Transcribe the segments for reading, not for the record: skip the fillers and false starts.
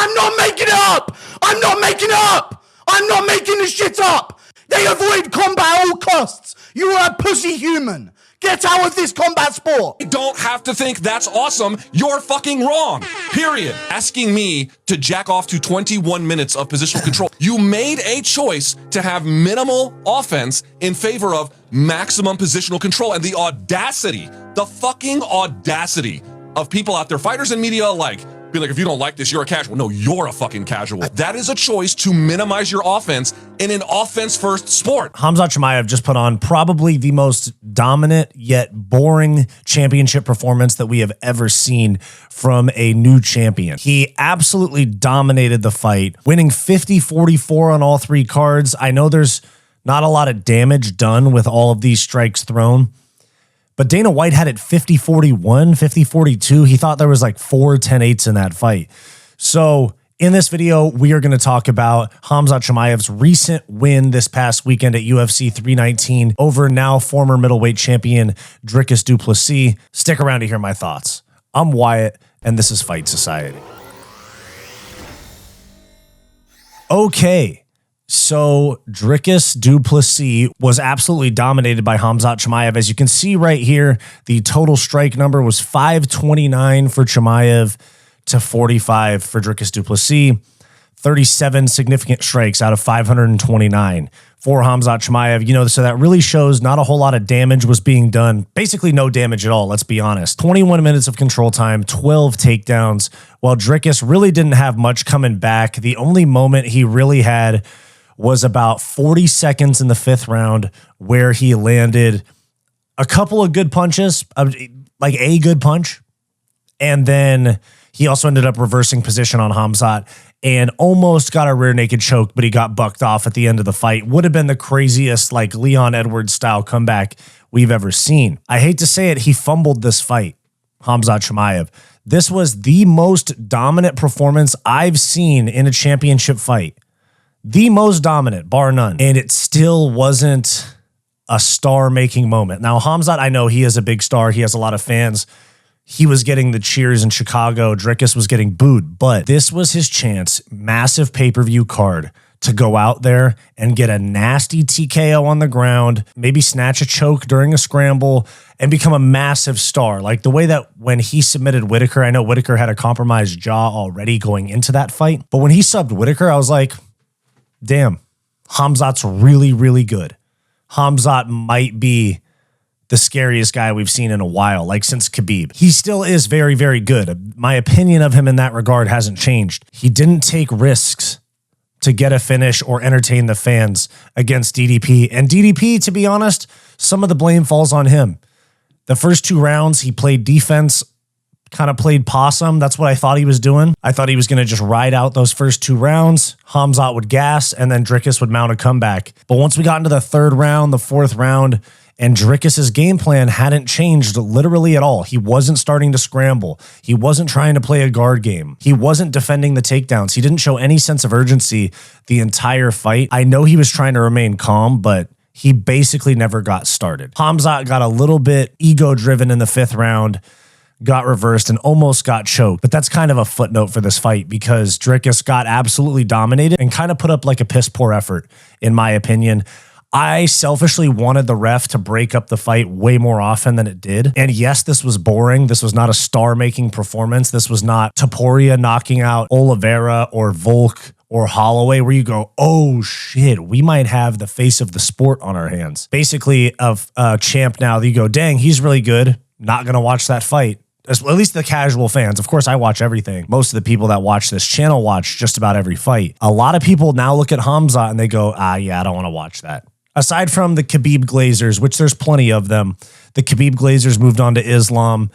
I'm not making it up. I'm not making it up. I'm not making this shit up. They avoid combat at all costs. You are a pussy human. Get out of this combat sport. You don't have to think that's awesome. You're fucking wrong. Period. Asking me to jack off to 21 minutes of positional control. You made a choice to have minimal offense in favor of maximum positional control. And the audacity, the fucking audacity of people out there, fighters and media alike, be like, if you don't like this, you're a casual. No, you're a fucking casual. That is a choice to minimize your offense in an offense-first sport. Khamzat Chimaev just put on probably the most dominant yet boring championship performance that we have ever seen from a new champion. He absolutely dominated the fight, winning 50-44 on all three cards. I know there's not a lot of damage done with all of these strikes thrown, but Dana White had it 50-41, 50-42. He thought there was like 4 10-8s in that fight. So in this video, we are going to talk about Khamzat Chimaev's recent win this past weekend at UFC 319 over now former middleweight champion Dricus Du Plessis. Stick around to hear my thoughts. I'm Wyatt, and this is Fight Society. Okay. So Dricus Du Plessis was absolutely dominated by Khamzat Chimaev. As you can see right here, the total strike number was 529 for Chimaev to 45 for Dricus Du Plessis. 37 significant strikes out of 529 for Khamzat Chimaev. You know, so that really shows not a whole lot of damage was being done. Basically no damage at all, let's be honest. 21 minutes of control time, 12 takedowns, while Dricus really didn't have much coming back. The only moment he really had was about 40 seconds in the 5th round where he landed a couple of good punches, like a good punch. And then he also ended up reversing position on Khamzat and almost got a rear naked choke, but he got bucked off at the end of the fight. Would have been the craziest like Leon Edwards style comeback we've ever seen. I hate to say it, he fumbled this fight, Khamzat Chimaev. This was the most dominant performance I've seen in a championship fight. The most dominant, bar none. And it still wasn't a star-making moment. Now, Khamzat, I know he is a big star. He has a lot of fans. He was getting the cheers in Chicago. Dricus was getting booed. But this was his chance, massive pay-per-view card, to go out there and get a nasty TKO on the ground, maybe snatch a choke during a scramble, and become a massive star. Like the way that when he submitted Whitaker, I know Whitaker had a compromised jaw already going into that fight. But when he subbed Whitaker, I was like, damn, Khamzat's really, really good. Khamzat might be the scariest guy we've seen in a while, like since Khabib. He still is very, very good. My opinion of him in that regard hasn't changed. He didn't take risks to get a finish or entertain the fans against DDP. And DDP, to be honest, some of the blame falls on him. The first 2 rounds, he played defense, kind of played possum. That's what I thought he was doing. I thought he was going to just ride out those first 2 rounds. Khamzat would gas, and then Dricus would mount a comeback. But once we got into the 3rd round, the 4th round, and Dricus's game plan hadn't changed literally at all. He wasn't starting to scramble. He wasn't trying to play a guard game. He wasn't defending the takedowns. He didn't show any sense of urgency the entire fight. I know he was trying to remain calm, but he basically never got started. Khamzat got a little bit ego-driven in the 5th round, got reversed and almost got choked. But that's kind of a footnote for this fight because Dricus got absolutely dominated and kind of put up like a piss poor effort, in my opinion. I selfishly wanted the ref to break up the fight way more often than it did. And yes, this was boring. This was not a star-making performance. This was not Topuria knocking out Oliveira or Volk or Holloway, where you go, oh shit, we might have the face of the sport on our hands. Basically, of a champ now, you go, dang, he's really good. Not going to watch that fight. At least the casual fans. Of course, I watch everything. Most of the people that watch this channel watch just about every fight. A lot of people now look at Khamzat and they go, yeah, I don't want to watch that. Aside from the Khabib Glazers, which there's plenty of them, the Khabib Glazers moved on to Islam,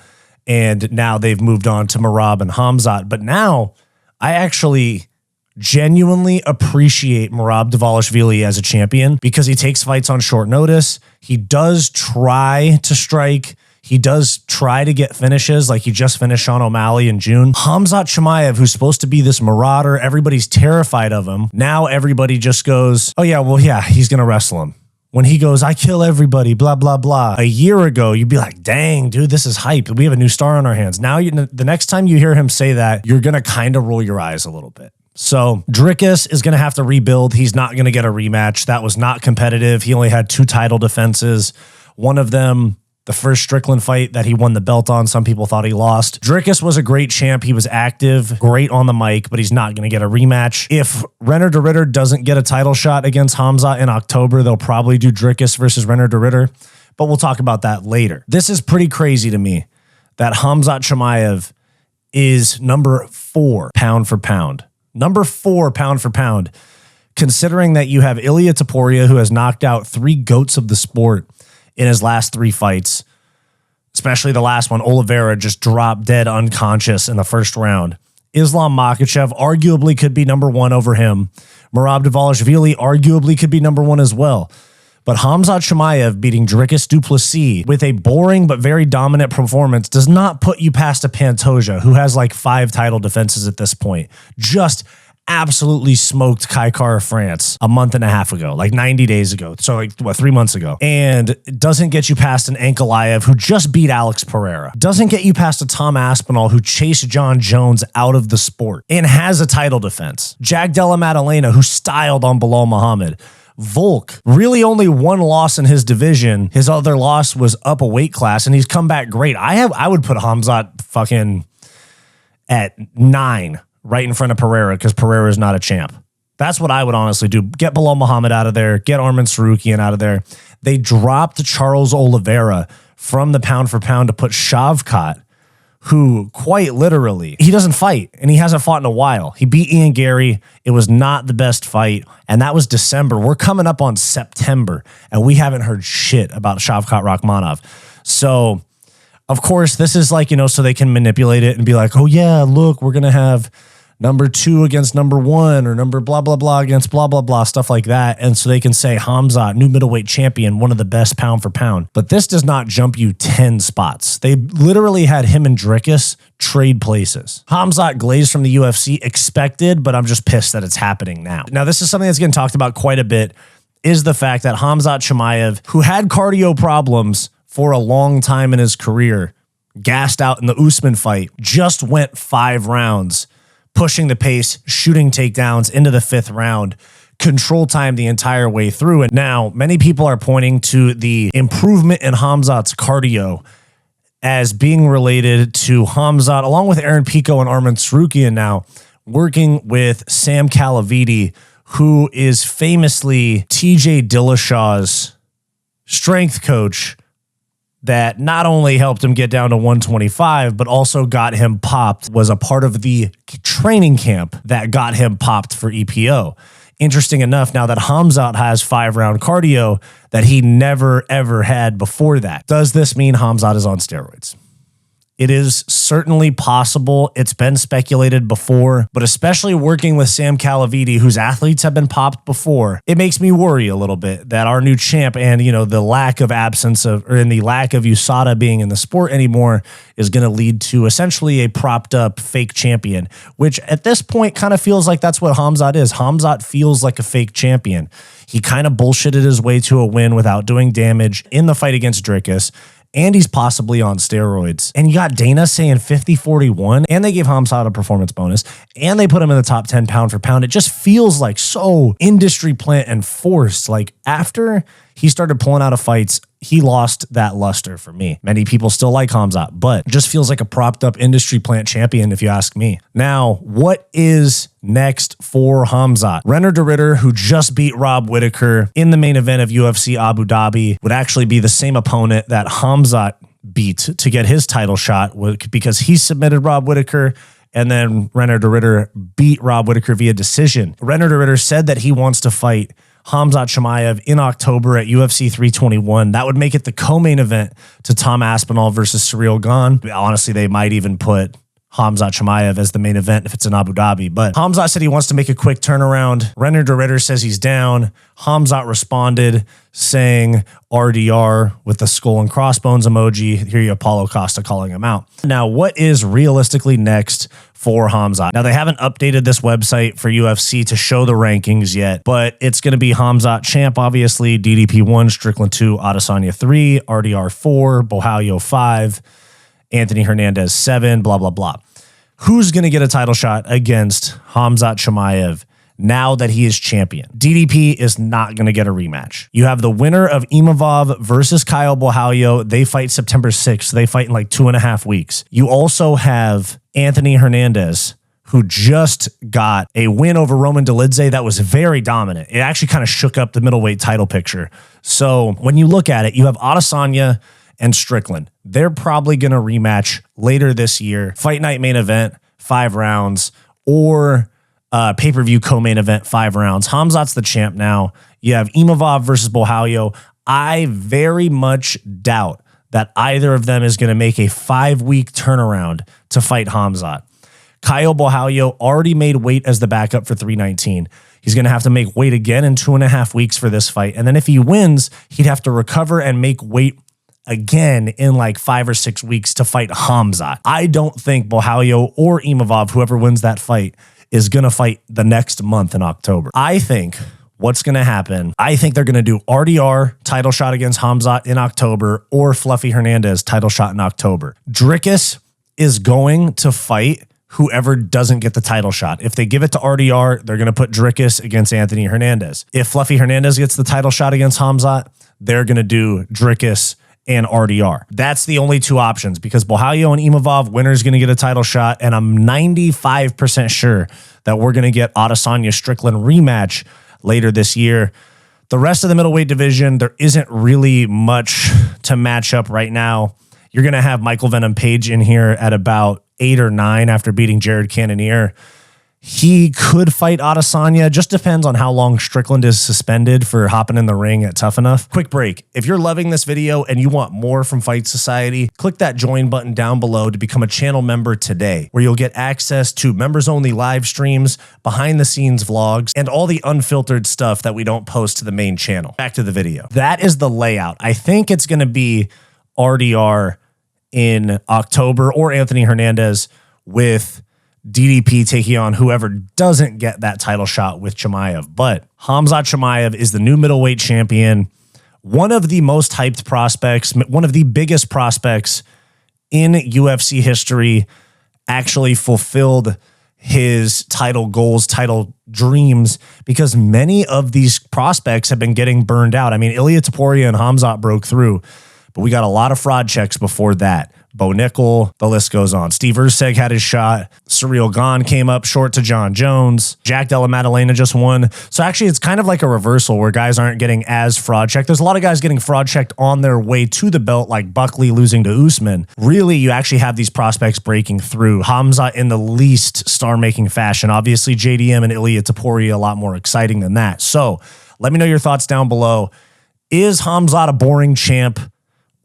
and now they've moved on to Merab and Khamzat. But now, I actually genuinely appreciate Merab Dvalishvili as a champion because he takes fights on short notice. He does try to strike. He does try to get finishes, like he just finished Sean O'Malley in June. Khamzat Chimaev, who's supposed to be this marauder, everybody's terrified of him. Now everybody just goes, oh yeah, well, yeah, he's going to wrestle him. when he goes, I kill everybody, blah, blah, blah. A year ago, you'd be like, dang, dude, this is hype. We have a new star on our hands. Now, the next time you hear him say that, you're going to kind of roll your eyes a little bit. So Dricus is going to have to rebuild. He's not going to get a rematch. That was not competitive. He only had 2 title defenses. One of them, the first Strickland fight that he won the belt on, some people thought he lost. Dricus was a great champ. He was active, great on the mic, but he's not going to get a rematch. If Rener de Ridder doesn't get a title shot against Khamzat in October, they'll probably do Dricus versus Rener de Ridder, but we'll talk about that later. This is pretty crazy to me that Khamzat Chimaev is number 4 pound for pound. Number 4 pound for pound, considering that you have Ilia Topuria, who has knocked out 3 GOATs of the sport in his last 3 fights, especially the last one. Oliveira just dropped dead unconscious in the first round. Islam Makhachev arguably could be number 1 over him. Merab Dvalishvili arguably could be number 1 as well. But Khamzat Chimaev beating Dricus Du Plessis with a boring but very dominant performance does not put you past a Pantoja, who has like 5 title defenses at this point. Just absolutely smoked Kai Kara France a month and a half ago, like 90 days ago. So like, 3 months ago. And it doesn't get you past an Ankalaev who just beat Alex Pereira. Doesn't get you past a Tom Aspinall who chased John Jones out of the sport and has a title defense. Jack Della Maddalena, who styled on Bilal Muhammad. Volk, really only 1 loss in his division. His other loss was up a weight class, and he's come back great. I would put Khamzat fucking at 9 right in front of Pereira, because Pereira is not a champ. That's what I would honestly do. Get Bilal Muhammad out of there. Get Arman Sarukian out of there. They dropped Charles Oliveira from the pound for pound to put Shavkat, who quite literally, he doesn't fight, and he hasn't fought in a while. He beat Ian Gary. It was not the best fight, and that was December. We're coming up on September, and we haven't heard shit about Shavkat Rakhmonov. So, of course, this is like, so they can manipulate it and be like, oh yeah, look, we're going to have number 2 against number 1, or number blah, blah, blah against blah, blah, blah, stuff like that. And so they can say Khamzat, new middleweight champion, one of the best pound for pound. But this does not jump you 10 spots. They literally had him and Dricus trade places. Khamzat glazed from the UFC, expected, but I'm just pissed that it's happening now. Now, this is something that's getting talked about quite a bit, is the fact that Khamzat Chimaev, who had cardio problems for a long time in his career, gassed out in the Usman fight, just went 5 rounds, pushing the pace, shooting takedowns into the 5th round, control time the entire way through. And now many people are pointing to the improvement in Khamzat's cardio as being related to Khamzat, along with Aaron Pico and Arman Sarukian now, working with Sam Calaviti, who is famously TJ Dillashaw's strength coach, that not only helped him get down to 125, but also got him popped, was a part of the training camp that got him popped for EPO. Interesting enough, now that Khamzat has 5-round cardio that he never, ever had before that. Does this mean Khamzat is on steroids? It is certainly possible. It's been speculated before, but especially working with Sam Calaviti, whose athletes have been popped before, it makes me worry a little bit that our new champ and, the lack of absence of, or in the lack of USADA being in the sport anymore is going to lead to essentially a propped up fake champion, which at this point kind of feels like that's what Khamzat is. Khamzat feels like a fake champion. He kind of bullshitted his way to a win without doing damage in the fight against Dricus. And he's possibly on steroids. And you got Dana saying 50-41, and they gave Khamzat a performance bonus, and they put him in the top 10 pound for pound. It just feels like so industry plant and forced. Like after he started pulling out of fights, he lost that luster for me. Many people still like Khamzat, but it just feels like a propped up industry plant champion, if you ask me. Now, what is next for Khamzat? Rener de Ridder, who just beat Rob Whittaker in the main event of UFC Abu Dhabi, would actually be the same opponent that Khamzat beat to get his title shot, because he submitted Rob Whittaker, and then Rener de Ridder beat Rob Whittaker via decision. Rener de Ridder said that he wants to fight Khamzat Chimaev in October at UFC 321. That would make it the co-main event to Tom Aspinall versus Ciryl Gane. Honestly, they might even put Khamzat Chimaev as the main event if it's in Abu Dhabi. But Khamzat said he wants to make a quick turnaround. Rener de Ridder says he's down. Khamzat responded saying RDR with the skull and crossbones emoji. Here you Apollo Costa calling him out. Now, what is realistically next for Khamzat. Now, they haven't updated this website for UFC to show the rankings yet, but it's going to be Khamzat champ, obviously, DDP 1, Strickland 2, Adesanya 3, RDR 4, Bohalio 5, Anthony Hernandez 7, blah, blah, blah. Who's going to get a title shot against Khamzat Chimaev now that he is champion? DDP is not going to get a rematch. You have the winner of Imavov versus Kyle Bohalio. They fight September 6th. They fight in like 2.5 weeks. You also have Anthony Hernandez, who just got a win over Roman Dolidze that was very dominant. It actually kind of shook up the middleweight title picture. So when you look at it, you have Adesanya and Strickland. They're probably going to rematch later this year. Fight night main event, 5 rounds, or pay-per-view co-main event, 5 rounds. Khamzat's the champ now. You have Imavov versus Bohalio. I very much doubt that either of them is going to make a 5-week turnaround to fight Khamzat. Kyle Bohalio already made weight as the backup for 319. He's going to have to make weight again in 2.5 weeks for this fight. And then if he wins, he'd have to recover and make weight again in like 5 or 6 weeks to fight Khamzat. I don't think Bohalio or Imavov, whoever wins that fight, is going to fight the next month in October. I think what's going to happen, I think they're going to do RDR title shot against Khamzat in October or Fluffy Hernandez title shot in October. Dricus is going to fight whoever doesn't get the title shot. If they give it to RDR, they're going to put Dricus against Anthony Hernandez. If Fluffy Hernandez gets the title shot against Khamzat, they're going to do Dricus and RDR. That's the only 2 options because Bohalio and Imavov, winner's going to get a title shot, and I'm 95% sure that we're going to get Adesanya Strickland rematch later this year. The rest of the middleweight division, there isn't really much to match up right now. You're going to have Michael Venom Page in here at about 8 or 9 after beating Jared Cannonier. He could fight Adesanya. Just depends on how long Strickland is suspended for hopping in the ring at Tough Enough. Quick break. If you're loving this video and you want more from Fight Society, click that join button down below to become a channel member today, where you'll get access to members-only live streams, behind-the-scenes vlogs, and all the unfiltered stuff that we don't post to the main channel. Back to the video. That is the layout. I think it's going to be RDR in October or Anthony Hernandez with DDP taking on whoever doesn't get that title shot with Chimaev. But Khamzat Chimaev is the new middleweight champion, one of the most hyped prospects, one of the biggest prospects in UFC history, actually fulfilled his title goals, title dreams, because many of these prospects have been getting burned out. I mean, Ilia Topuria and Khamzat broke through, but we got a lot of fraud checks before that. Bo Nickel, the list goes on. Steve Erceg had his shot. Surreal Gone came up short to John Jones. Jack Della Maddalena just won. So actually, it's kind of like a reversal where guys aren't getting as fraud checked. There's a lot of guys getting fraud checked on their way to the belt, like Buckley losing to Usman. Really, you actually have these prospects breaking through. Khamzat in the least star-making fashion. Obviously, JDM and Ilia Topuria a lot more exciting than that. So let me know your thoughts down below. Is Khamzat a boring champ?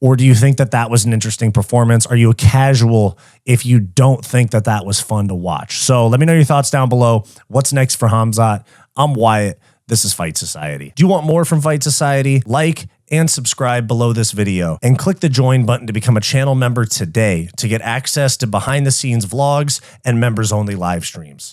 Or do you think that that was an interesting performance? Are you a casual if you don't think that that was fun to watch? So let me know your thoughts down below. What's next for Khamzat? I'm Wyatt. This is Fight Society. Do you want more from Fight Society? Like and subscribe below this video and click the join button to become a channel member today to get access to behind the scenes vlogs and members only live streams.